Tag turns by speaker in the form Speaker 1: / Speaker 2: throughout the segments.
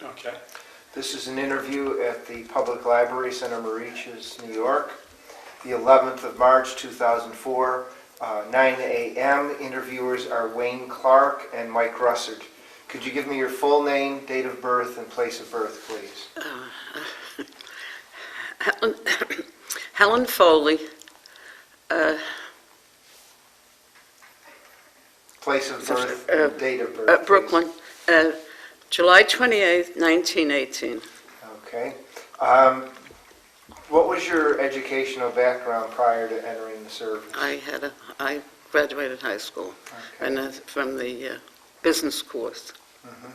Speaker 1: Okay.
Speaker 2: This is an interview at the Public Library Center, Moniches, New York, the 11th of March, 2004, 9 a.m. Interviewers are Wayne Clark and Mike Russert. Could you give me your full name, date of birth, and place of birth, please?
Speaker 3: Helen Foley,
Speaker 2: Place of birth, and date of birth,
Speaker 3: Brooklyn, July 28th, 1918.
Speaker 2: Okay. What was your educational background prior to entering the service?
Speaker 3: I graduated high school and from the business course.
Speaker 2: Mm-hmm.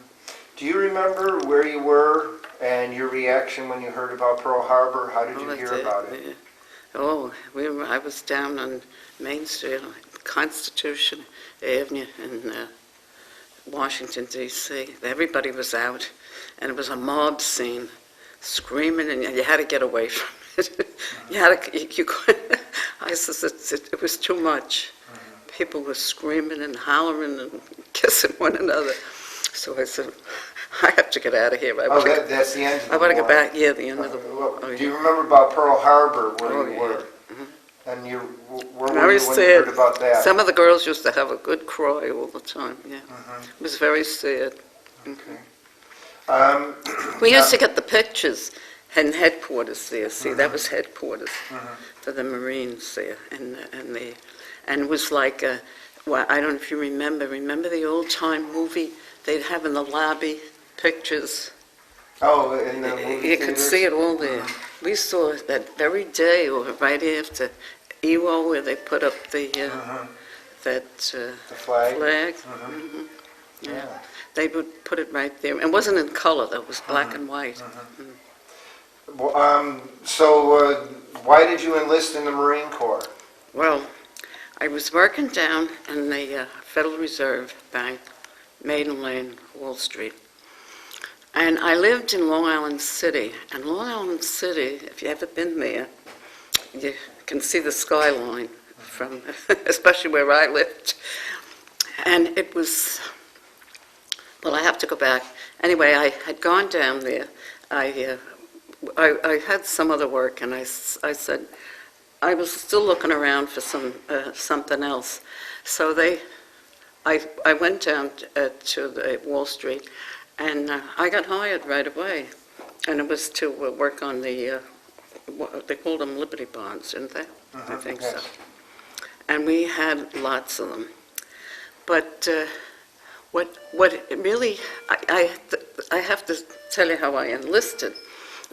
Speaker 2: Do you remember where you were and your reaction when you heard about Pearl Harbor? How did you hear about it?
Speaker 3: I was down on Main Street, Constitution Avenue in Washington, D.C. Everybody was out, and it was a mob scene, screaming, and you had to get away from it. You couldn't. I said it was too much. People were screaming and hollering and kissing one another. So I said, I have to get out of here.
Speaker 2: That's the end of the war.
Speaker 3: I want to get back, the end of the war.
Speaker 2: Do you remember about Pearl Harbor, where you were?
Speaker 3: Mm-hmm.
Speaker 2: And where were you when you heard about that?
Speaker 3: Some of the girls used to have a good cry all the time, yeah.
Speaker 2: Mm-hmm.
Speaker 3: It was very sad.
Speaker 2: Okay.
Speaker 3: We used to get the pictures in headquarters there. See, that was headquarters for the Marines there. And it was like, well, I don't know if you remember the old-time movie they'd have in the lobby, pictures.
Speaker 2: Oh, in the movie
Speaker 3: You could see it all there. We saw it that very day, or right after Iwo, where they put up the flag. Yeah. They would put it right there. It wasn't in color, though. It was black and white.
Speaker 2: Well, so why did you enlist in the Marine Corps?
Speaker 3: Well, I was working down in the Federal Reserve Bank, Maiden Lane, Wall Street. And I lived in Long Island City. And Long Island City, if you've ever been there, you can see the skyline from, especially where I lived. And it was, well, I have to go back. Anyway, I had gone down there. I had some other work, and I said, I was still looking around for something else. So I went down to the Wall Street, and I got hired right away. And it was to work on the, they called them Liberty Bonds, didn't they? I think so. And we had lots of them. But what really, I have to tell you how I enlisted.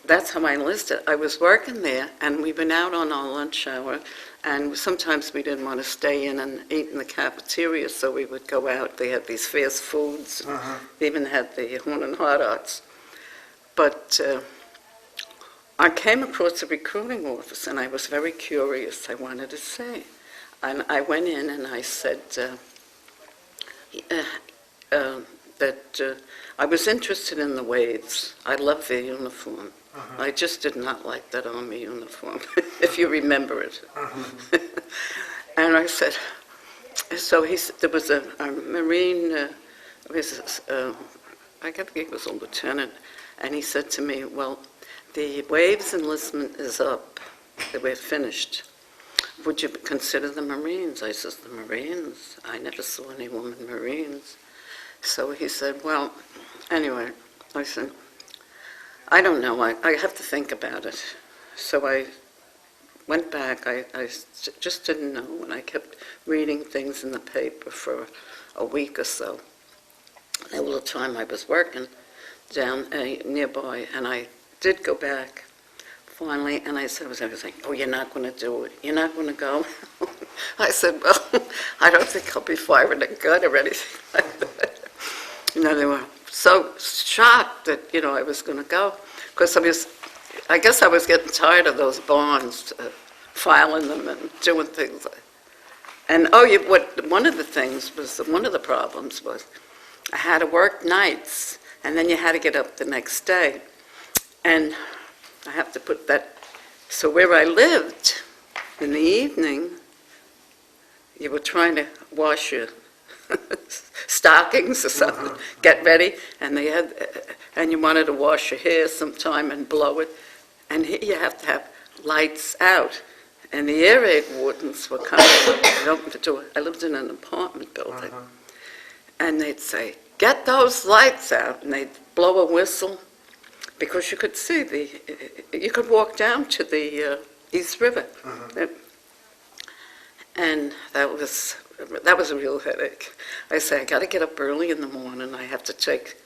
Speaker 3: That's how I enlisted. I was working there, and we went out on our lunch hour, and sometimes we didn't want to stay in and eat in the cafeteria, so we would go out. They had these fast foods. They even had the Horn and Hot Dogs. But I came across a recruiting office, and I was very curious. I wanted to say. And I went in, and I said that I was interested in the Wades. I loved their uniform. I just did not like that Army uniform, if you remember it. And I said, so he said, there was a Marine, I think he was a lieutenant, and he said to me, well, the Waves enlistment is up. We're finished. Would you consider the Marines? I said, the Marines? I never saw any woman Marines. So he said, well, anyway, I said, I don't know, I have to think about it. So I went back, I just didn't know, and I kept reading things in the paper for a week or so. All the time I was working down nearby, and I did go back finally, and I said, I was like, oh, you're not going to do it? You're not going to go? I said, well, I don't think I'll be firing a gun or anything like that. They were so shocked that, I was going to go, because I guess I was getting tired of those bonds, filing them and doing things. And one of the problems was I had to work nights, and then you had to get up the next day. And I have to put that, so where I lived, in the evening, you were trying to wash your stockings or something. Get ready, and they had, and you wanted to wash your hair sometime and blow it, and here you have to have lights out. And the air raid wardens were coming. I lived in an apartment building, and they'd say, "Get those lights out," and they'd blow a whistle, because you could see you could walk down to the East River, and that was a real headache. I say, I got to get up early in the morning. I have to take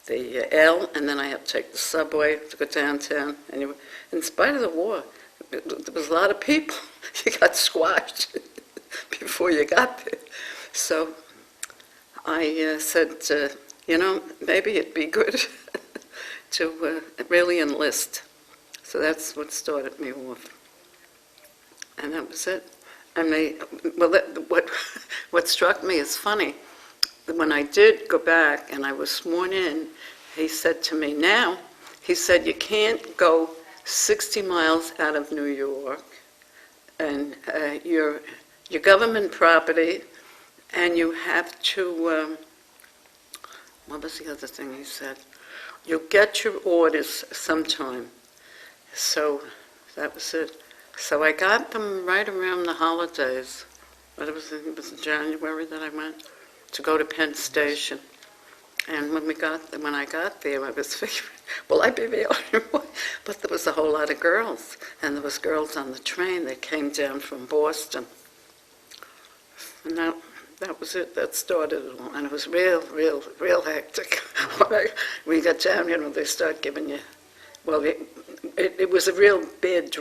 Speaker 3: the L, and then I have to take the subway to go downtown. And in spite of the war, there was a lot of people. You got squashed before you got there. So I said, maybe it'd be good to really enlist. So that's what started me off. And that was it. And what struck me is funny. When I did go back and I was sworn in, he said to me, you can't go 60 miles out of New York, and your government property, and you have to, what was the other thing he said? You'll get your orders sometime. So that was it. So I got them right around the holidays. But it was in January that I went to go to Penn Station. And when I got there, I was figuring, will I be the only one? But there was a whole lot of girls. And there was girls on the train that came down from Boston. And that was it. That started it all. And it was real hectic. When we got down, they start giving you, well, it was a real bad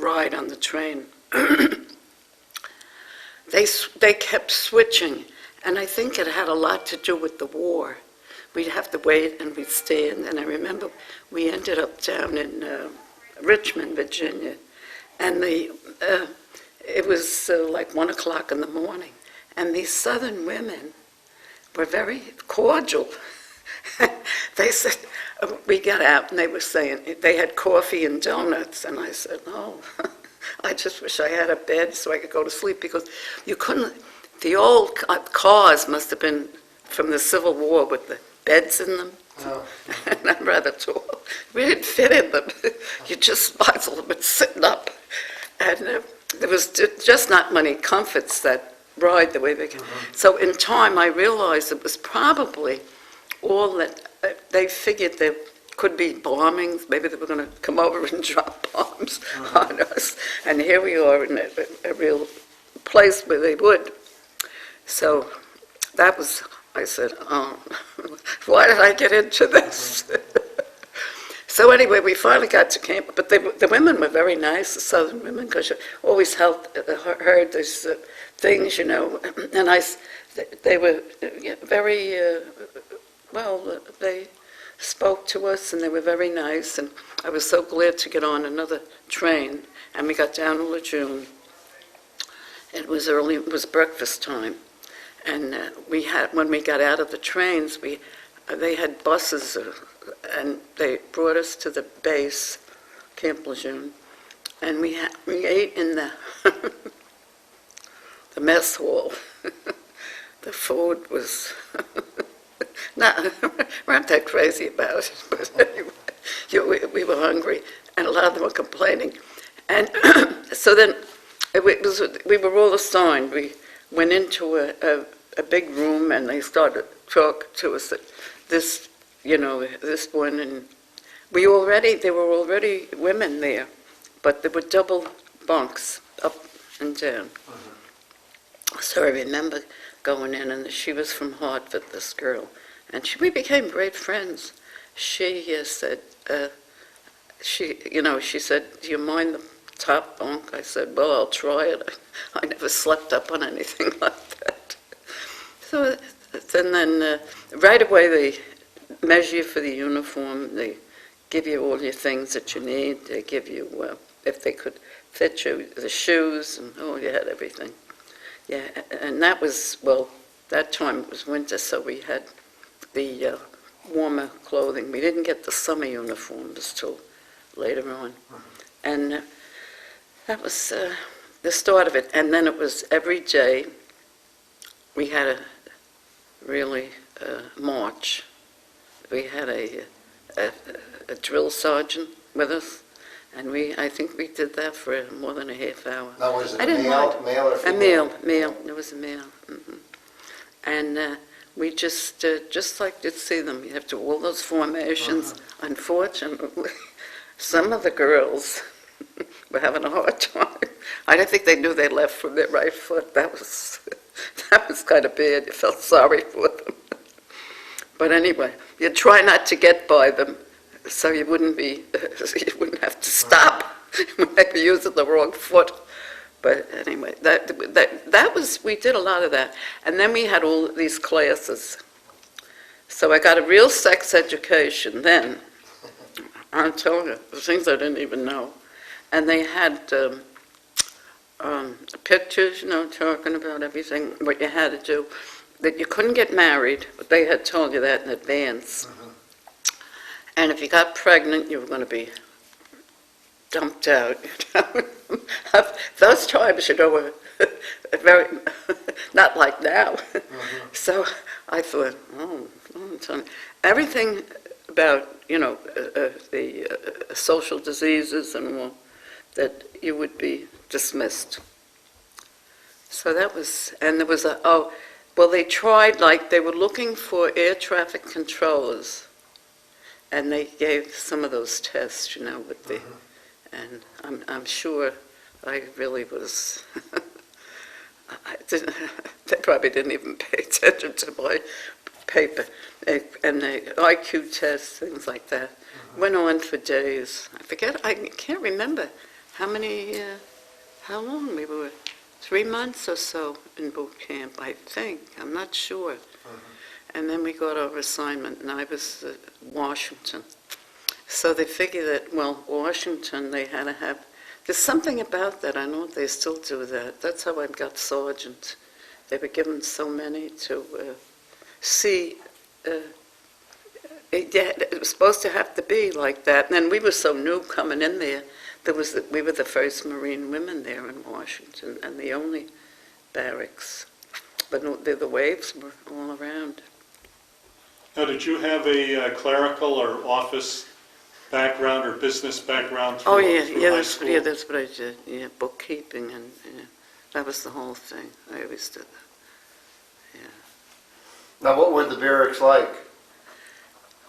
Speaker 3: ride on the train. They kept switching, and I think it had a lot to do with the war. We'd have to wait and we'd stand, and I remember we ended up down in Richmond, Virginia, and it was like 1 o'clock in the morning, and these Southern women were very cordial. They said, we got out, and they were saying, they had coffee and donuts, and I said, oh, I just wish I had a bed so I could go to sleep, because you couldn't, the old cars must have been from the Civil War with the beds in them. Oh. And I'm rather tall. We didn't fit in them. You just might as well have been sitting up. And there was just not many comforts that ride the way they can. So in time, I realized it was probably all that they figured there could be bombings. Maybe they were going to come over and drop bombs on us. And here we are in a real place where they would. So that was, I said, oh, why did I get into this? So anyway, we finally got to camp. But the women were very nice, the Southern women, because you always heard these things, And they were very... well, they spoke to us, and they were very nice, and I was so glad to get on another train, and we got down to Lejeune. It was early, it was breakfast time, and when we got out of the trains, they had buses, and they brought us to the base, Camp Lejeune, and we ate in the the mess hall. The food was... No, we weren't that crazy about it, but anyway, we were hungry, and a lot of them were complaining. And so then we were all assigned. We went into a big room, and they started talking to us that this one, and there were already women there, but there were double bunks up and down. So I remember going in, and she was from Hartford, this girl. And we became great friends. She said, she said, do you mind the top bunk? I said, well, I'll try it. I never slept up on anything like that. So, and then right away they measure you for the uniform. They give you all your things that you need. They give you, if they could fit you, the shoes, and you had everything. Yeah, and that was, that time it was winter, so we had the warmer clothing. We didn't get the summer uniforms till later on. And that was the start of it. And then it was every day we had really march. We had a drill sergeant with us, and I think we did that for more than a half hour.
Speaker 2: Now, was it
Speaker 3: I
Speaker 2: a
Speaker 3: didn't
Speaker 2: male
Speaker 3: mind.
Speaker 2: or female?
Speaker 3: Male. It was a male. And we just like to see them. You have to all those formations. Unfortunately, some of the girls were having a hard time. I don't think they knew they left from their right foot. That was kind of bad. You felt sorry for them. But anyway, you try not to get by them, so you wouldn't have to stop when they were using the wrong foot. But anyway, that was, we did a lot of that. And then we had all these classes. So I got a real sex education then. I'm telling you, things I didn't even know. And they had pictures, talking about everything, what you had to do. That you couldn't get married, but they had told you that in advance. And if you got pregnant, you were going to be dumped out. Those times, were very, not like now. So I thought, everything about, the social diseases and all, that you would be dismissed. So that was, and there was they tried, they were looking for air traffic controllers, and they gave some of those tests, with the, and I'm sure I really was, they probably didn't even pay attention to my paper, and the IQ tests, things like that, went on for days. I can't remember how long we were. 3 months or so in boot camp, I think. I'm not sure. And then we got our assignment, and I was at Washington. So they figured that, Washington, they had to have, there's something about that. I know they still do that. That's how I got sergeant. They were given so many to see. It was supposed to have to be like that. And then we were so new coming in there. We were the first Marine women there in Washington, and the only barracks. But the waves were all around.
Speaker 1: Now, did you have a clerical or office background or business background through high school?
Speaker 3: Yeah, that's what I did. Yeah, bookkeeping, and that was the whole thing. I always did that. Yeah.
Speaker 2: Now, what were the barracks like?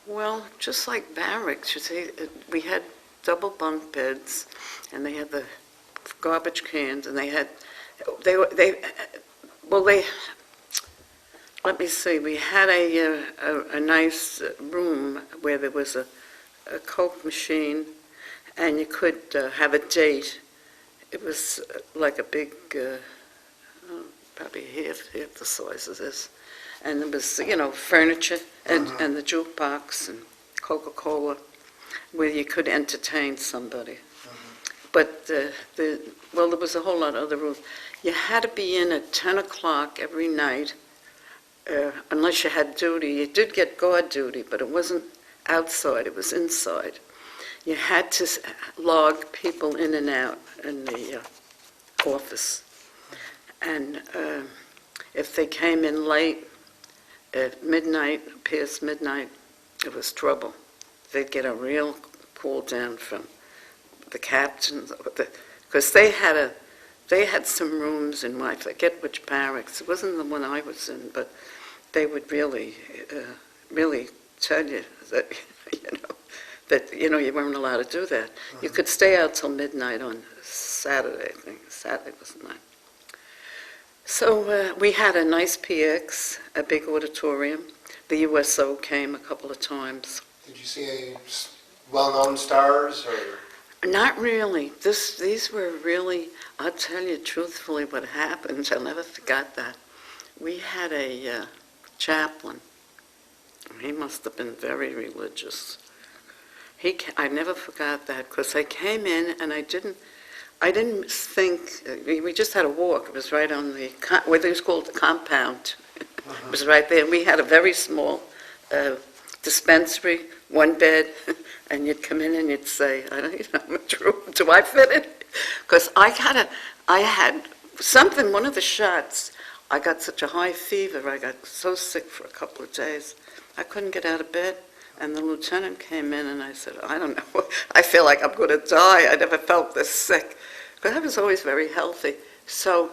Speaker 3: Well, just like barracks, you see, we had double bunk beds, and they had the garbage cans, and let me see, we had a nice room where there was a Coke machine, and you could have a date. It was like a big, probably half the size of this, and there was, furniture and the jukebox and Coca-Cola, where you could entertain somebody. But there was a whole lot of other rules. You had to be in at 10 o'clock every night, unless you had duty. You did get guard duty, but it wasn't outside, it was inside. You had to log people in and out in the office. And if they came in late, at midnight, past midnight, it was trouble. They'd get a real cool down from the captains, because they had some rooms in, I forget which barracks. It wasn't the one I was in, but they would really tell you that, you weren't allowed to do that. You could stay out till midnight on Saturday, I think. Saturday was the night. So we had a nice PX, a big auditorium. The USO came a couple of times.
Speaker 2: Did you see any well-known stars? Or?
Speaker 3: Not really. These were really, I'll tell you truthfully what happened. I'll never forget that. We had a chaplain. He must have been very religious. I never forgot that, because I came in and I didn't think, we just had a walk. It was right on what it was called the compound. It was right there. And we had a very small dispensary, one bed, and you'd come in and you'd say, do I fit in? Because I had something, one of the shots, I got such a high fever, I got so sick for a couple of days. I couldn't get out of bed, and the lieutenant came in, and I said, I don't know, I feel like I'm going to die. I never felt this sick. But I was always very healthy. So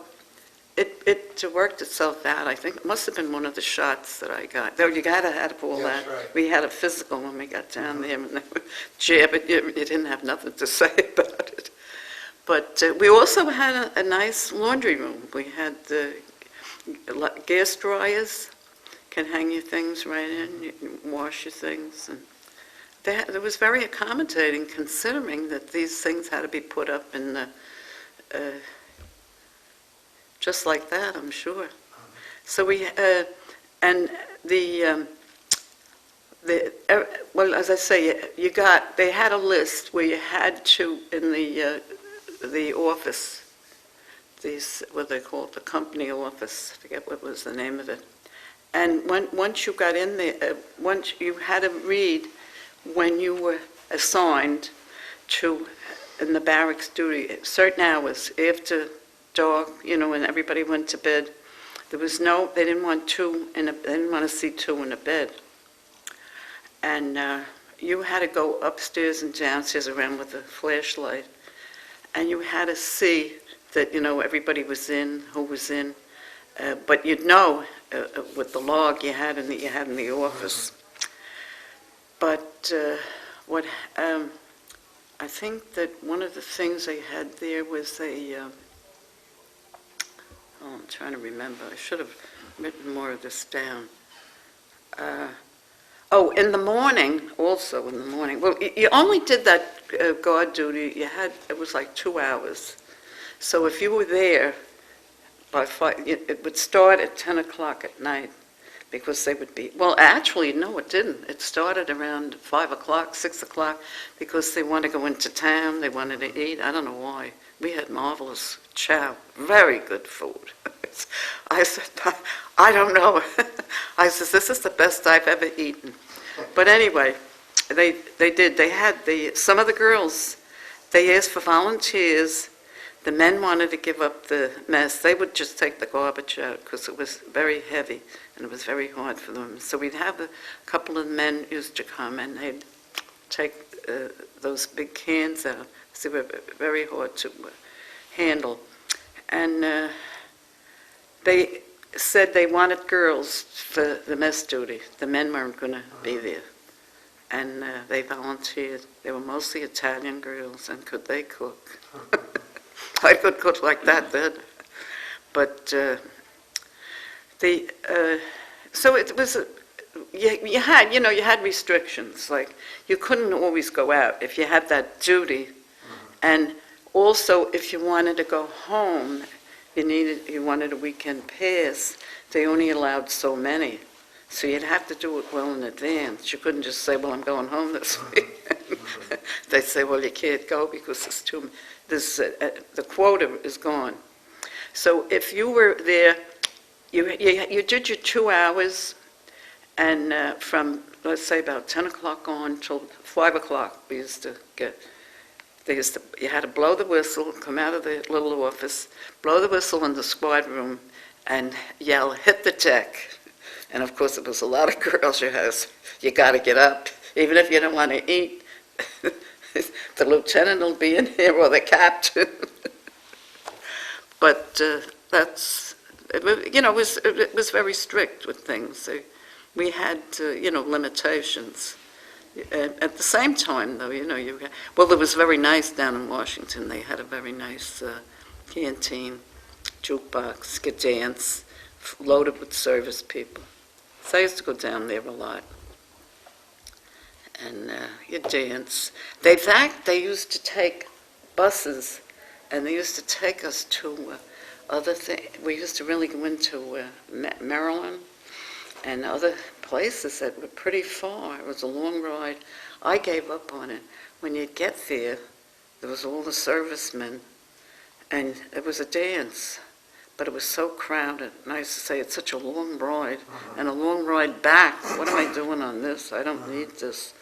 Speaker 3: it worked itself out. I think it must have been one of the shots that I got. Though you got to have all
Speaker 2: Yes,
Speaker 3: that.
Speaker 2: right.
Speaker 3: We had a physical when we got down there, and they were jabbing you. You didn't have nothing to say about it. But we also had a nice laundry room. We had the gas dryers, can hang your things right in, you can wash your things. And it was very accommodating, considering that these things had to be put up in the, just like that, I'm sure. So we, and well, as I say, they had a list where you had to, in the office, what they call it, the company office, I forget what was the name of it. And once you got in there, once you had to read when you were assigned to, in the barracks duty, certain hours after dark, when everybody went to bed. There was they didn't want they didn't want to see two in a bed. And you had to go upstairs and downstairs around with a flashlight, and you had to see that, everybody was in, who was in, but you'd know with the log you had in the office. But I think that one of the things they had there was I'm trying to remember. I should have written more of this down. In the morning, also in the morning. Well, you only did that guard duty. It was like 2 hours. So if you were there by 5, it would start at 10 o'clock at night, because they would be, well, actually, no, it didn't. It started around 5 o'clock, 6 o'clock, because they wanted to go into town, they wanted to eat. I don't know why. We had marvelous chow, very good food. I said, I don't know. I said, this is the best I've ever eaten. But anyway, they did. They had some of the girls, they asked for volunteers. The men wanted to give up the mess. They would just take the garbage out because it was very heavy and it was very hard for them. So we'd have a couple of men used to come, and they'd take those big cans out. They were very hard to handle. And they said they wanted girls for the mess duty. The men weren't going to be there. And they volunteered. They were mostly Italian girls, and could they cook? I could cook like that then. But so it was, you had restrictions. Like, you couldn't always go out if you had that duty. And also, if you wanted to go home, you wanted a weekend pass, they only allowed so many. So you'd have to do it well in advance. You couldn't just say, well, I'm going home this weekend. They'd say, well, you can't go because the quota is gone. So if you were there, you did your 2 hours, and from, let's say, about 10 o'clock on till 5 o'clock, you had to blow the whistle, come out of the little office, blow the whistle in the squad room, and yell, hit the deck. And of course, it was a lot of girls. You got to get up, even if you don't want to eat. The lieutenant will be in here, or the captain. But it was very strict with things. We had, limitations. At the same time, though, it was very nice down in Washington. They had a very nice canteen, jukebox, could dance, loaded with service people. So I used to go down there a lot. And you dance. In fact, they used to take buses, and they used to take us to other things. We used to really go into Maryland and other places that were pretty far. It was a long ride. I gave up on it. When you'd get there was all the servicemen, and it was a dance, but it was so crowded. And I used to say, it's such a long ride, and a long ride back. What am I doing on this? I don't need this.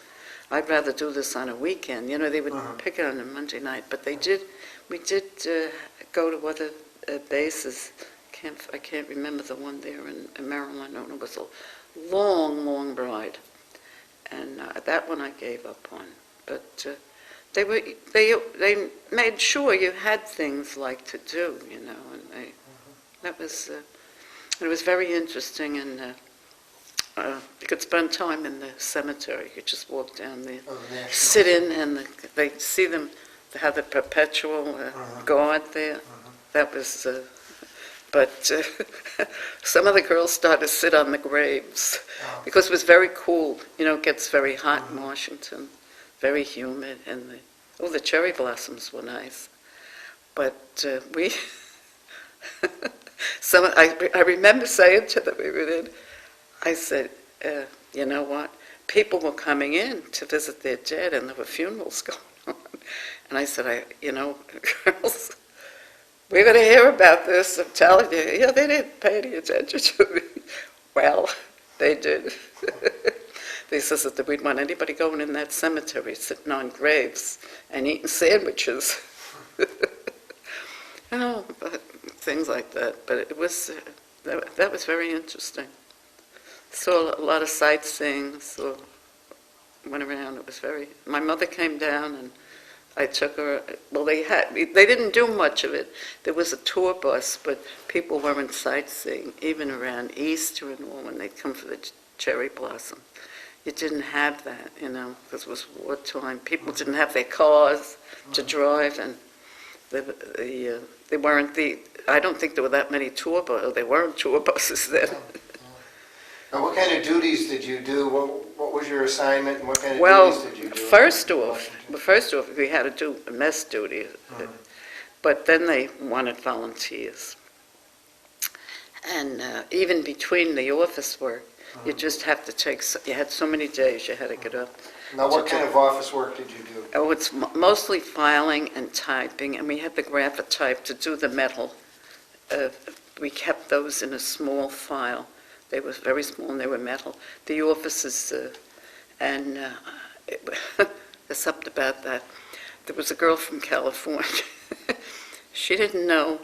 Speaker 3: I'd rather do this on a weekend. They would pick it on a Monday night, but we did go to other bases, can't remember the one there in Maryland, and it was a long, long ride. And that one I gave up on. But they made sure you had things like to do, you know, and that was, it was very interesting, and you could spend time in the cemetery. You could just walk down there, sit in, and they see them, they have the perpetual guard there. That was, but some of the girls started to sit on the graves because it was very cool. You know, it gets very hot in Washington, very humid, and the cherry blossoms were nice. But I remember saying to them, I said, you know what? People were coming in to visit their dead, and there were funerals going on. And I said, you know, girls, we're going to hear about this. I'm telling you. Yeah, they didn't pay any attention to me. Well, they did. They said that we'd want anybody going in that cemetery sitting on graves and eating sandwiches. Oh, but things like that. But it was that was very interesting. Saw a lot of sightseeing. So went around. It was very. My mother came down, and I took her. Well, they didn't do much of it. There was a tour bus, but people weren't sightseeing even around Easter and all when they'd come for the cherry blossom. You didn't have that, you know, because it was wartime. People didn't have their cars to drive, and they weren't I don't think there were that many tour buses. There weren't tour buses then.
Speaker 2: Now, what kind of duties did you do? What was your assignment, and what kind of duties did you do?
Speaker 3: First off, we had to do mess duty, but then they wanted volunteers. And even between the office work, you just have to you had so many days you had to get up.
Speaker 2: Now, what kind of office work did you do?
Speaker 3: Oh, it's mostly filing and typing, and we had the graphotype to do the metal. We kept those in a small file. They were very small, and they were metal. The offices, and there's something about that. There was a girl from California. She didn't know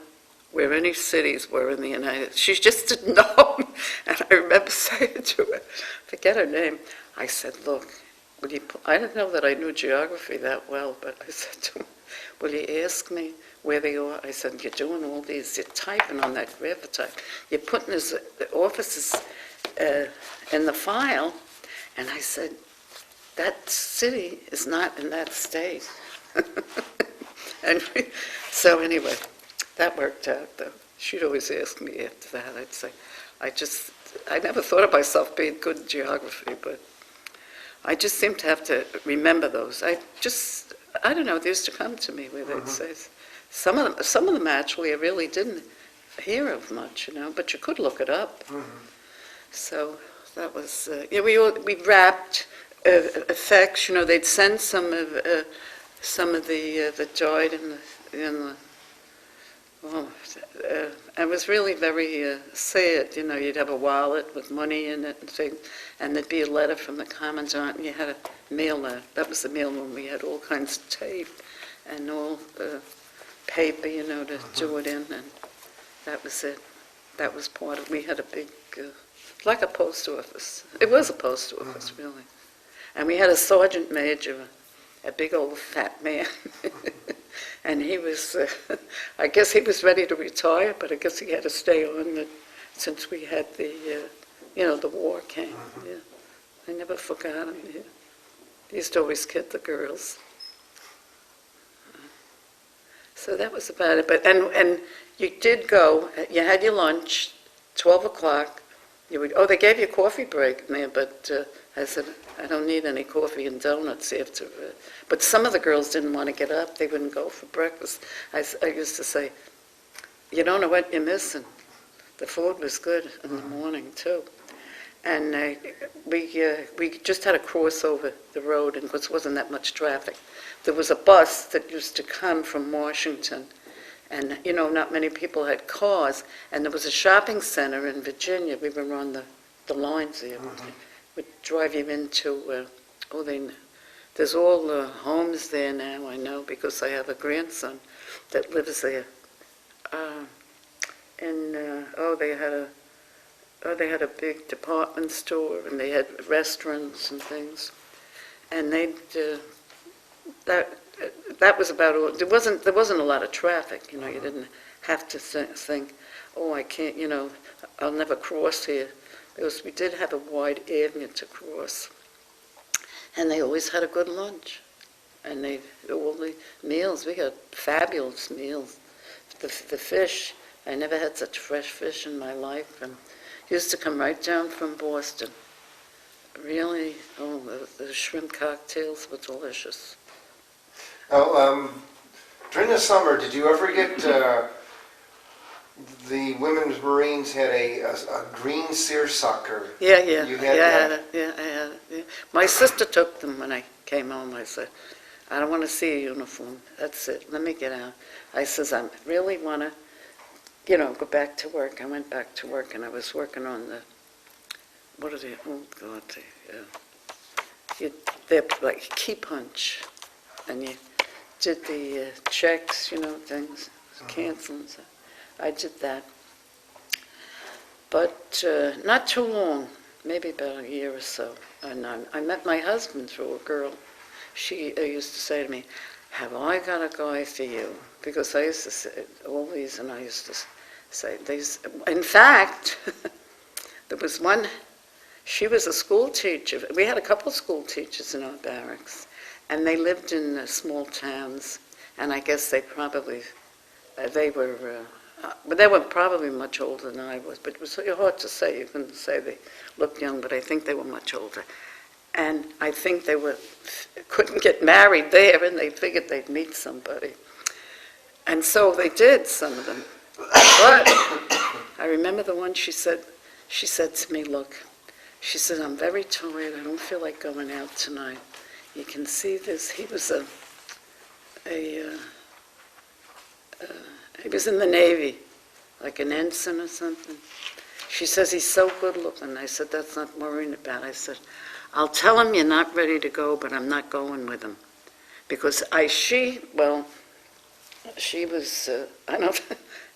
Speaker 3: where any cities were in the United States. She just didn't know. And I remember saying to her, forget her name, I said, look, I didn't know that I knew geography that well, but I said to her, will you ask me where they are? I said, you're doing all these, you're typing on that graphotype. You're putting the offices in the file. And I said, that city is not in that state. And so anyway, that worked out, though. She'd always ask me after that. I'd say, I never thought of myself being good in geography, but I just seem to have to remember those. I don't know, they used to come to me where they'd say, some of them actually I really didn't hear of much, you know, but you could look it up. So that was, we wrapped effects, you know, they'd send some of the that died in the it was really very sad, you know, you'd have a wallet with money in it and things, and there'd be a letter from the commandant, and you had to mail that. That was the mail room. We had all kinds of tape and all paper, you know, to do it in, and that was it. That was part of, we had a big, like a post office. It was a post office, really. And we had a sergeant major, a big old fat man. And he was, I guess he was ready to retire, but I guess he had to stay on since we had the, the war came. Yeah, I never forgot him. Yeah. He used to always kid the girls. So that was about it. But and you did go. You had your lunch, 12 o'clock. They gave you a coffee break in there, but I said, I don't need any coffee and donuts after. But some of the girls didn't want to get up. They wouldn't go for breakfast. I used to say, you don't know what you're missing. The food was good in the morning, too. And we just had to cross over the road, and because there wasn't that much traffic. There was a bus that used to come from Washington, and, you know, not many people had cars, and there was a shopping center in Virginia. We were on the lines there. Would drive you into, there's all the homes there now, I know, because I have a grandson that lives there. and they had a big department store, and they had restaurants and things, and that was about all. There wasn't a lot of traffic, you didn't have to think, oh, I can't, I'll never cross here. Because we did have a wide avenue to cross. And they always had a good lunch. And all the meals, we got fabulous meals. The fish, I never had such fresh fish in my life. And used to come right down from Boston. Really, the shrimp cocktails were delicious.
Speaker 2: Now, during the summer, did you ever get, the Women's Marines had a green seersucker?
Speaker 3: Yeah.
Speaker 2: You had
Speaker 3: I
Speaker 2: that?
Speaker 3: had it. Yeah, I had it. Yeah. My sister took them when I came home. I said, I don't want to see a uniform. That's it. Let me get out. I says, I really want to, go back to work. I went back to work, and I was working on they're like key punch, and you did the checks, things, canceling. So I did that. But not too long, maybe about a year or so. And I met my husband through a girl. She used to say to me, have I got a guy for you? Because I used to say all these, and I used to say these. In fact, there was one, she was a school teacher. We had a couple of school teachers in our barracks, and they lived in small towns, and I guess they were probably much older than I was, but it was hard to say. You couldn't say they looked young, but I think they were much older. And I think they couldn't get married there, and they figured they'd meet somebody. And so they did, some of them. But I remember the one she said to me, look, she said, I'm very tired. I don't feel like going out tonight. You can see this. He was he was in the Navy, like an ensign or something. She says, he's so good looking. I said, that's not worrying about. I said, I'll tell him you're not ready to go, but I'm not going with him. Because she was,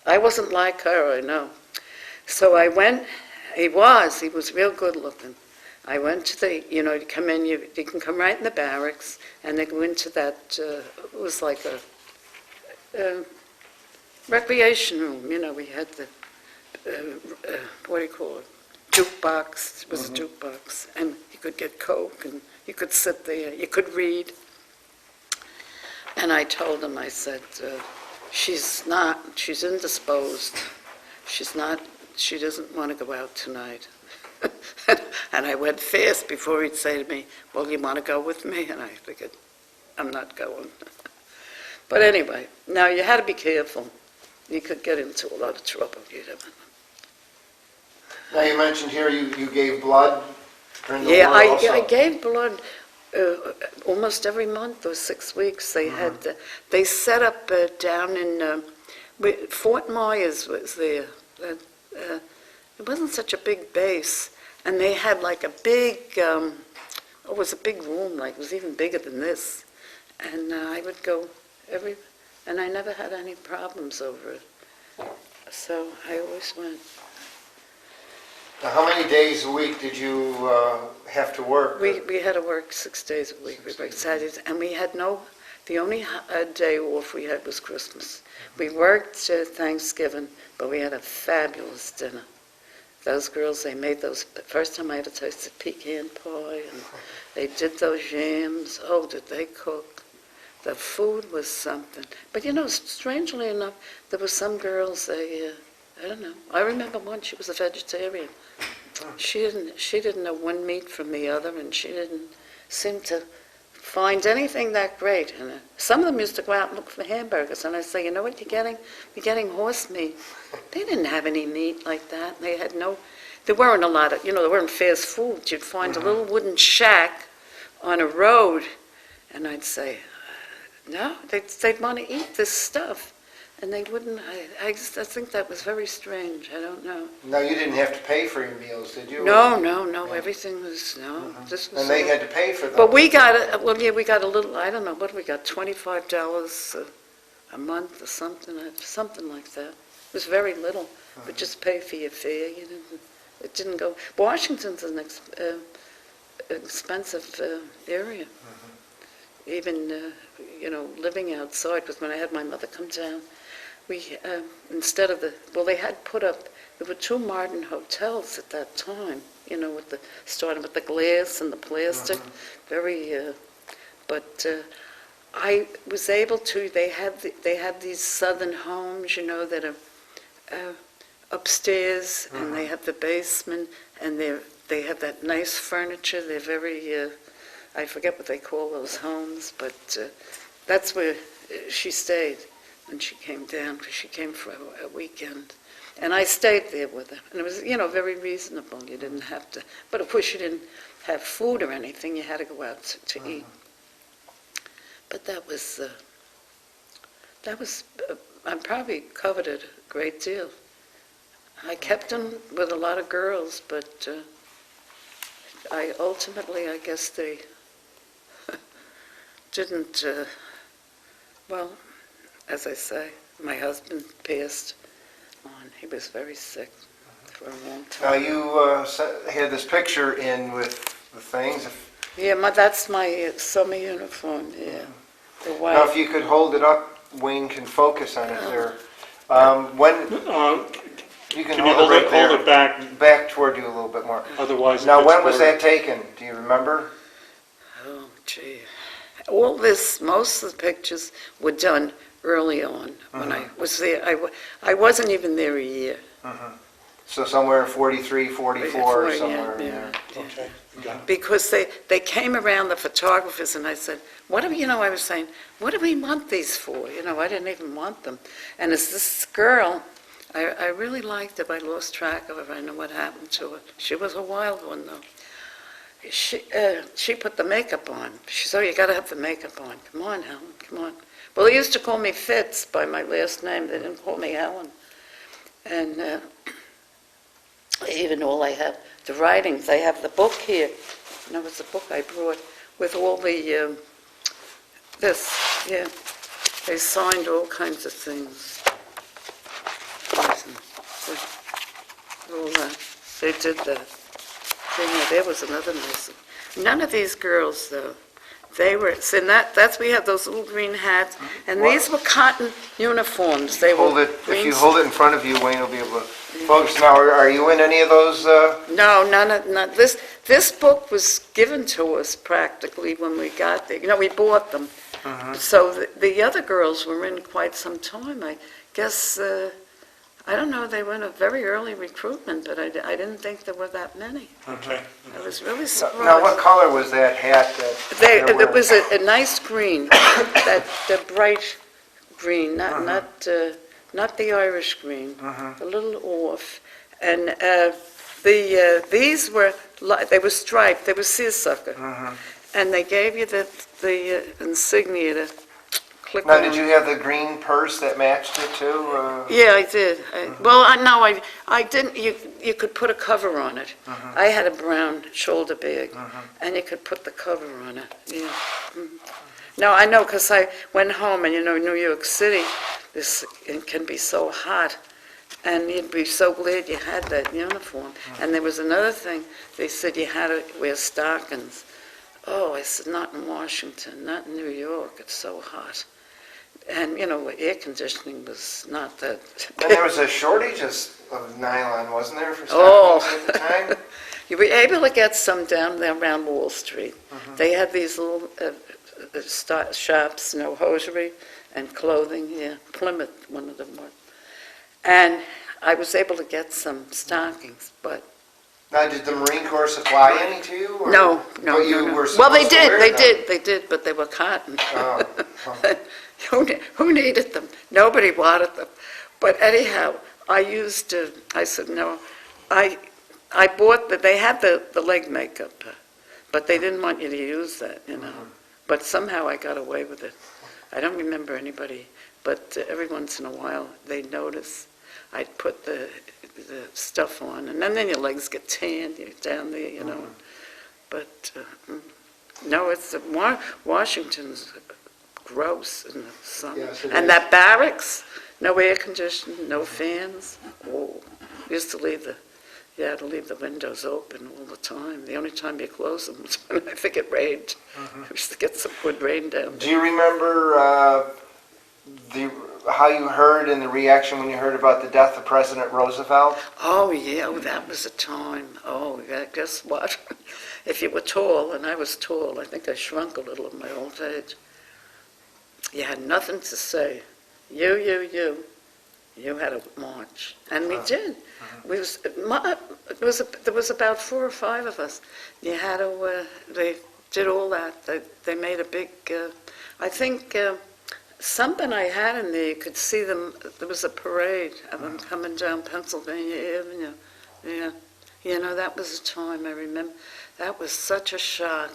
Speaker 3: I wasn't like her, I know. So I went, he was real good looking. I went to you come in, you can come right in the barracks, and they go into that, it was like a recreation room, we had the, what do you call it, jukebox, it was a jukebox, and you could get Coke, and you could sit there, you could read. And I told him, I said, she's indisposed, she doesn't want to go out tonight. And I went fast before he'd say to me, well, you want to go with me? And I figured, I'm not going. But anyway, now you had to be careful. You could get into a lot of trouble.
Speaker 2: Now you mentioned here you gave blood during the
Speaker 3: Yeah,
Speaker 2: war also.
Speaker 3: I gave blood almost every month or 6 weeks. They had they set up down in Fort Myers was there. It wasn't such a big base, and they had like a big. It was a big room, like it was even bigger than this, and I would go and I never had any problems over it. So I always went.
Speaker 2: Now, how many days a week did you have to work?
Speaker 3: We had to work 6 days a week. We worked Saturdays, and we had the only day off we had was Christmas. We worked Thanksgiving, but we had a fabulous dinner. Those girls, they made those, the first time I ever tasted pecan pie, and they did those yams. Oh, did they cook? The food was something. But strangely enough, there were some girls, I don't know. I remember one, she was a vegetarian. She didn't know one meat from the other, and she didn't seem to find anything that great. And some of them used to go out and look for hamburgers, and I say, you know what you're getting? You're getting horse meat. They didn't have any meat like that. They had there weren't a lot of, there weren't fast food. You'd find a little wooden shack on a road, and I'd say, no, they'd want to eat this stuff. And they wouldn't, I think that was very strange. I don't know.
Speaker 2: No, you didn't have to pay for your meals, did you?
Speaker 3: No, everything was, this was.
Speaker 2: And they had to pay for them.
Speaker 3: But we got we got a little, I don't know, what we got, $25 a month or something like that. It was very little. But just pay for your fare. It didn't go. Washington's an expensive area. Even, living outside, because when I had my mother come down, we, instead of they had put up, there were 2 modern hotels at that time, starting with the glass and the plastic, but I was able to, they have these southern homes, that are upstairs, and they have the basement, and they have that nice furniture. They're very, I forget what they call those homes, but that's where she stayed when she came down, because she came for a weekend. And I stayed there with her. And it was, very reasonable. You didn't have to, but of course you didn't have food or anything. You had to go out to eat. But that was, I probably covered it a great deal. I kept them with a lot of girls, but ultimately, I guess they didn't, as I say, my husband passed on. He was very sick for a long time.
Speaker 2: Now, you had this picture in with the things.
Speaker 3: Yeah, that's my summer uniform, yeah. The white.
Speaker 2: Now, if you could hold it up, Wayne can focus on it there. You can hold it right there.
Speaker 1: Hold it back.
Speaker 2: Back toward you a little bit more.
Speaker 1: Otherwise,
Speaker 2: now, when was that taken? Do you remember?
Speaker 3: Oh, gee. Most of the pictures were done early on when I was there. I wasn't even there a year.
Speaker 2: So somewhere in 43, 44, somewhere in there.
Speaker 1: Okay, got it.
Speaker 3: Because they came around, the photographers, and I said, I was saying, what do we want these for? I didn't even want them. And it's this girl, I really liked her, but I lost track of her. I know what happened to her. She was a wild one, though. She put the makeup on. She said, you got to have the makeup on. Come on, Helen, come on. Well, they used to call me Fitz by my last name. They didn't call me Helen. And even all I have, the writings, I have the book here. It's a book I brought with all the, They signed all kinds of things. All that. They did that. There was another nice one. None of these girls, though, we have those little green hats, and these were cotton uniforms.
Speaker 2: If you hold it in front of you, Wayne will be able to focus. Now, are you in any of those?
Speaker 3: No, none. This book was given to us practically when we got there. We bought them. So the other girls were in quite some time. I guess, I don't know, they were in a very early recruitment, but I didn't think there were that many.
Speaker 1: Okay.
Speaker 3: I was really surprised.
Speaker 2: Now, what color was that hat?
Speaker 3: It was a nice green, the bright green, not the Irish green, a little off. And these were striped, they were seersucker. And they gave you the insignia to click on.
Speaker 2: Now, did you have the green purse that matched it too?
Speaker 3: Yeah, I did. I didn't. You could put a cover on it. I had a brown shoulder bag, and you could put the cover on it. Yeah. No, I know, because I went home, and New York City, it can be so hot, and you'd be so glad you had that uniform. And there was another thing. They said you had to wear stockings. Oh, I said, not in Washington, not in New York. It's so hot. And, air conditioning was not that.
Speaker 2: And there was a shortage of nylon, wasn't there, for stockings at the time?
Speaker 3: You were able to get some down there around Wall Street. They had these little shops, hosiery and clothing. Yeah, Plymouth, one of them was. And I was able to get some stockings, but.
Speaker 2: Now, did the Marine Corps supply any to you? Or
Speaker 3: No. Well, they did, but they were cotton. Who needed them? Nobody wanted them. But anyhow, I said, no, I bought they had the leg makeup, but they didn't want you to use that, But somehow I got away with it. I don't remember anybody, but every once in a while they'd notice. I'd put the stuff on, and then your legs get tanned, you're down there, But, no, Washington's gross in the summer.
Speaker 2: Yes,
Speaker 3: and that barracks, No air conditioning, no fans. Oh, used to you had to leave the windows open all the time. The only time you closed them was when I think it rained. We used to get some good rain down.
Speaker 2: Do you remember how you heard and the reaction when you heard about the death of President Roosevelt?
Speaker 3: Oh, yeah, that was a time. Oh, yeah, guess what? If you were tall, and I was tall, I think I shrunk a little in my old age, you had nothing to say. You had to march. And we did. There was about 4 or 5 of us. You had to, they did all that. They made a big, I think, something I had in there, you could see them, there was a parade of them coming down Pennsylvania Avenue. Yeah. You know, that was a time I remember. That was such a shock.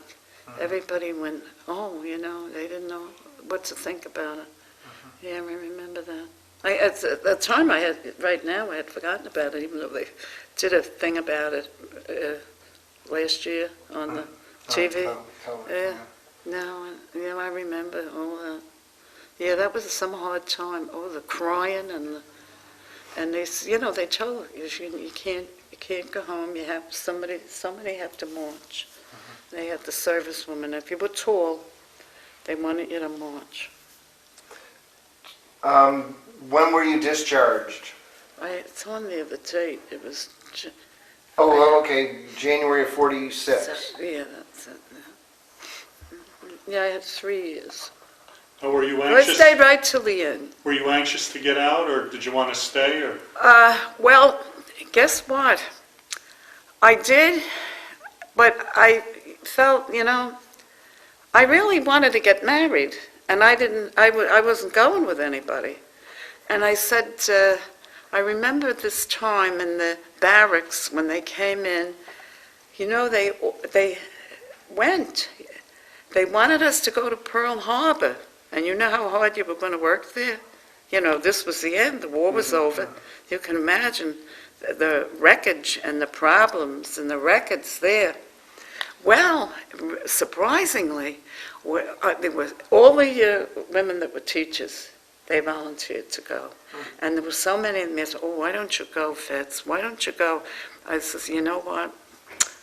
Speaker 3: Everybody went, oh, you know, they didn't know what to think about it. Yeah, I remember that. At the time right now, I had forgotten about it, even though they did a thing about it last year on the TV. Yeah, no, yeah, I remember all that. Yeah, that was some hard time. Oh, the crying and they, you know, they told you can't go home. You have somebody have to march. They had the servicewoman. If you were tall, they wanted you to march.
Speaker 2: When were you discharged?
Speaker 3: It's on there, the date. It was.
Speaker 2: Oh, okay, January of 46.
Speaker 3: Yeah, that's it. Yeah, I had 3 years.
Speaker 1: Oh, were you
Speaker 3: I
Speaker 1: anxious?
Speaker 3: stayed right till the end.
Speaker 1: Were you anxious to get out, or did you want to stay, or?
Speaker 3: Well, guess what? I did, but I felt, you know, I really wanted to get married, and I wasn't going with anybody. And I said, I remember this time in the barracks when they came in, you know, they went. They wanted us to go to Pearl Harbor, and you know how hard you were going to work there? You know, this was the end, the war was over. You can imagine the wreckage and the problems and the records there. Well, surprisingly, there were all the women that were teachers, they volunteered to go. And there were so many of them, they said, oh, why don't you go, Fitz? Why don't you go? I says, you know what?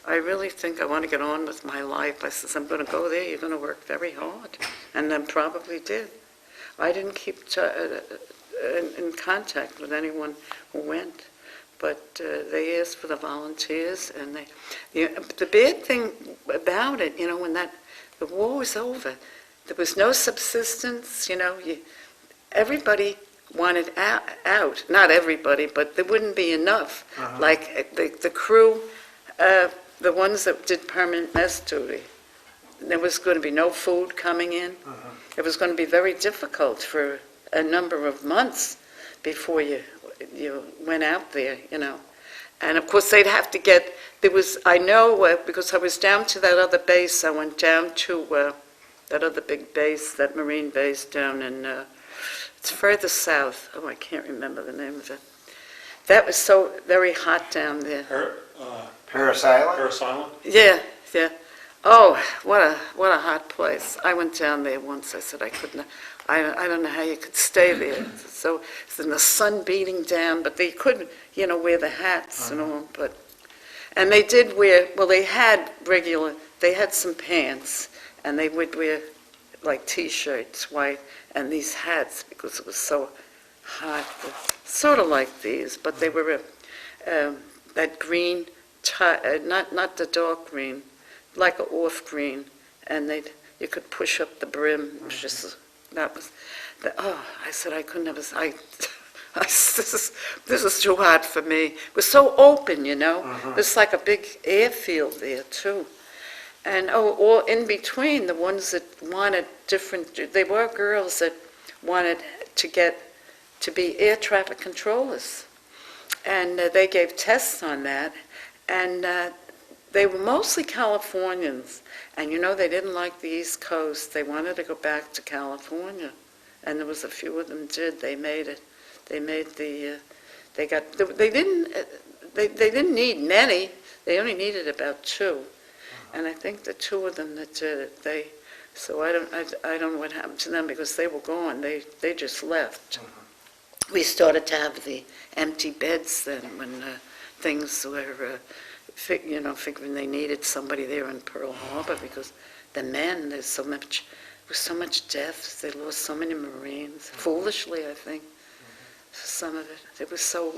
Speaker 3: I really think I want to get on with my life. I says, I'm going to go there, you're going to work very hard. And then probably did. I didn't keep in contact with anyone who went. But they asked for the volunteers, and the bad thing about it, you know, when the war was over, there was no subsistence, you know, everybody wanted out, not everybody, but there wouldn't be enough. Like the crew, the ones that did permanent mess duty, there was going to be no food coming in. It was going to be very difficult for a number of months before you went out there, you know. And of course they'd have to get, I know because I was down to that other base, I went down to that other big base, that Marine base down in, it's further south. Oh, I can't remember the name of it. That was so very hot down there.
Speaker 2: Paris Island?
Speaker 1: Paris Island?
Speaker 3: Yeah. Oh, what a hot place. I went down there once. I said I couldn't. I don't know how you could stay there. So it's in the sun beating down, but they couldn't, you know, wear the hats and all. And they did wear. Well, they had some pants, and they would wear like T-shirts, white, and these hats because it was so hot. Sort of like these, but they were that green, not the dark green, like an off green, and you could push up the brim. It was just I said I couldn't have. This is too hot for me. It was so open, you know. There's like a big airfield there too, and all in between the ones that wanted different. They were girls that wanted to be air traffic controllers, and they gave tests on that, and they were mostly Californians, and you know they didn't like the East Coast. They wanted to go back to California, and there was a few of them did. They made it. They made they didn't need many. They only needed about 2, and I think the 2 of them that did it. So I don't know what happened to them because they were gone. They just left. we started to have the empty beds then when things were, figuring they needed somebody there in Pearl Harbor because the men, there was so much death. They lost so many Marines, foolishly, I think, for some of it. It was so,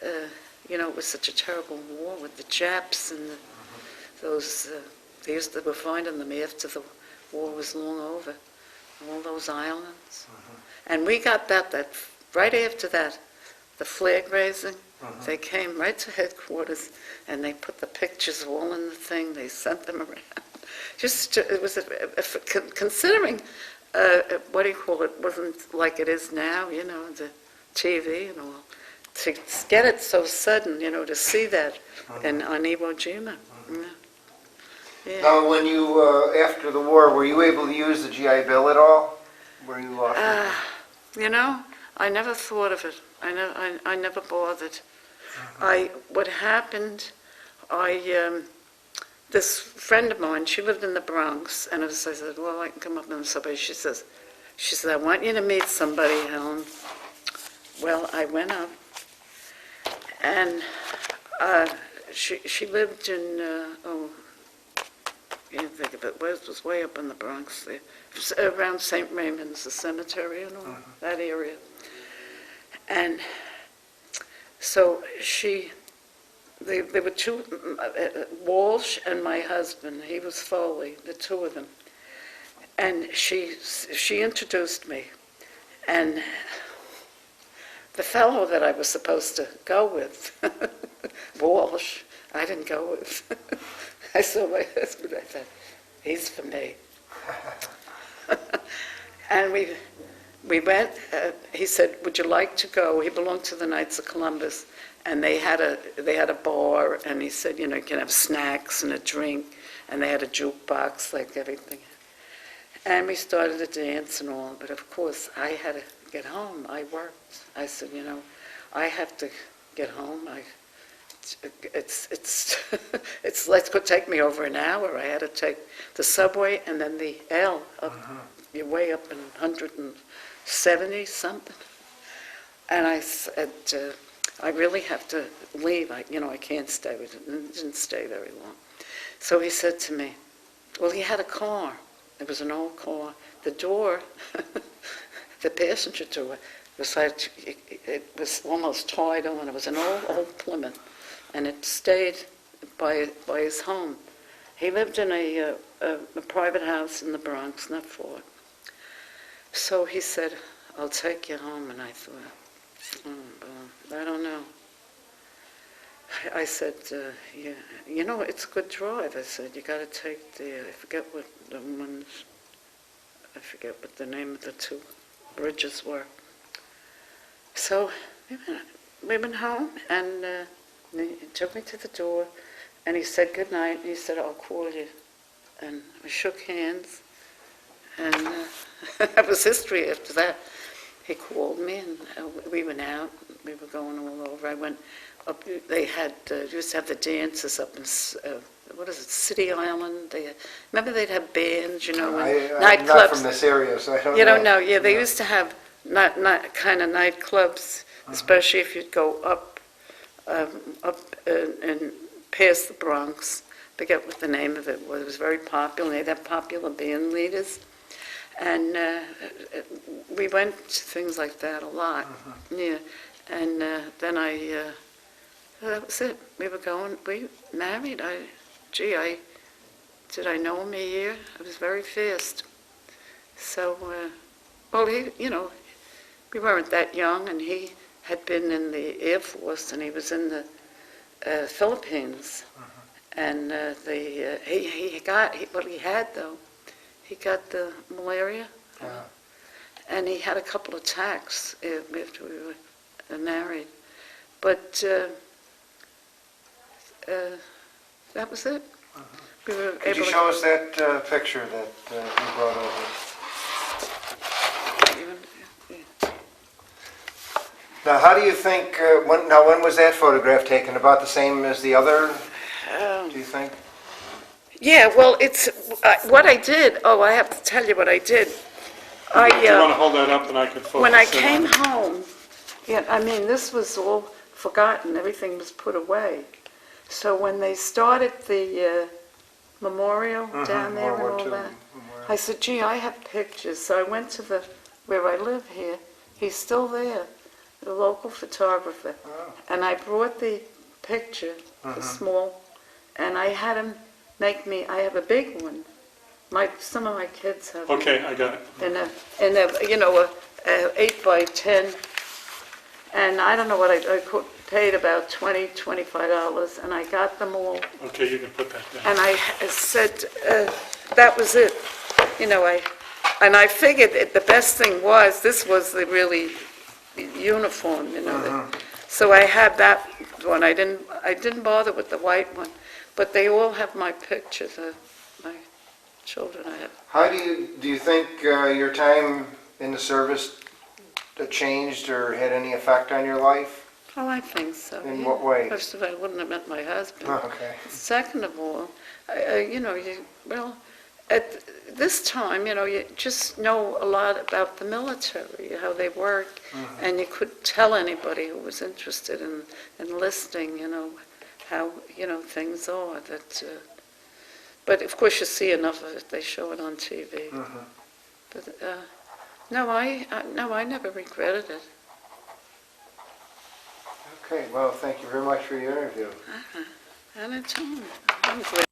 Speaker 3: it was such a terrible war with the Japs and those, they were finding them after the war was long over, all those islands. And we got that right after that, the flag raising, they came right to headquarters and they put the pictures all in the thing, they sent them around. It was, considering, what do you call it, wasn't like it is now, the TV and all, to get it so sudden, to see that on Iwo Jima. Yeah.
Speaker 2: Now, when you, after the war, were you able to use the GI Bill at all? Were you
Speaker 3: I never thought of it. I never bothered. What happened, this friend of mine, she lived in the Bronx, and I said, well, I can come up in the subway. She said, I want you to meet somebody, Helen. Well, I went up, and she lived in, can't think of it, it was way up in the Bronx there. It was around St. Raymond's, the cemetery and all, that area. And so there were two, Walsh and my husband, he was Foley, the two of them. And she introduced me. And the fellow that I was supposed to go with, Walsh, I didn't go with. I saw my husband, I thought, he's for me. And we went, he said, would you like to go? He belonged to the Knights of Columbus, and they had a bar, and he said, you can have snacks and a drink, and they had a jukebox, like everything. And we started to dance and all, but of course, I had to get home. I worked. I said, I have to get home. It's could take me over an hour. I had to take the subway and then the L up, you're way up in 170 something. And I said, I really have to leave. I can't stay. We didn't stay very long. So he said to me, well, he had a car. It was an old car. The door, the passenger door, was like, it was almost tied on. It was an old Plymouth. And it stayed by his home. He lived in a private house in the Bronx, not far. So he said, I'll take you home. And I thought, I don't know. I said, it's a good drive. I said, you got to take I forget what the name of the two bridges were. So we went home, and he took me to the door, and he said good night, and he said, I'll call you. And we shook hands, and that was history after that. He called me, and we went out. We were going all over. I went up. They used to have the dances up in, City Island. Remember they'd have bands,
Speaker 2: I'm
Speaker 3: nightclubs.
Speaker 2: not from this area, so I don't know.
Speaker 3: You don't know. Yeah, they used to have not kind of nightclubs, especially if you'd go up and past the Bronx. I forget what the name of it was. It was very popular. They'd have popular band leaders. And we went to things like that a lot. Yeah. And then that was it. We married. Did I know him a year? It was very fast. So, we weren't that young, and he had been in the Air Force, and he was in the Philippines. And he got the malaria, and he had a couple of attacks after we were married. But that was it. We were
Speaker 2: Could you
Speaker 3: able
Speaker 2: show us that picture that you brought over? Now, how do you think, when was that photograph taken? About the same as the other, do you think?
Speaker 3: Yeah, well, it's what I did. Oh, I have to tell you what I did.
Speaker 1: If you want to hold that up, then I could focus
Speaker 3: When I
Speaker 1: in
Speaker 3: came
Speaker 1: on it.
Speaker 3: home, Yeah, I mean, this was all forgotten, everything was put away. So when they started the memorial down there and
Speaker 2: World War
Speaker 3: all
Speaker 2: II
Speaker 3: that,
Speaker 2: memorial.
Speaker 3: I said, gee, I have pictures. So I went to where I live here. He's still there, the local photographer.
Speaker 2: Oh.
Speaker 3: And I brought the picture, the small, and I had him make me, I have a big one. Some of my kids have.
Speaker 1: Okay, I got it.
Speaker 3: And a 8 by 10. And I don't know what I paid about $20, $25, and I got them all.
Speaker 1: Okay, you can put that down.
Speaker 3: And I said, that was it. And I figured the best thing was, this was the really uniform, So I had that one. I didn't bother with the white one, but they all have my pictures of my children I have.
Speaker 2: How do you think your time in the service changed or had any effect on your life?
Speaker 3: Oh, I think so.
Speaker 2: In
Speaker 3: yeah.
Speaker 2: what way?
Speaker 3: First of all, I wouldn't have met my husband.
Speaker 2: Oh, okay.
Speaker 3: Second of all, at this time, you just know a lot about the military, how they work, and you could tell anybody who was interested in enlisting, how, things are. But of course, you see enough of it. They show it on TV. But no, I never regretted it.
Speaker 2: Okay, well, thank you very much for your interview.
Speaker 3: Anytime. I'm glad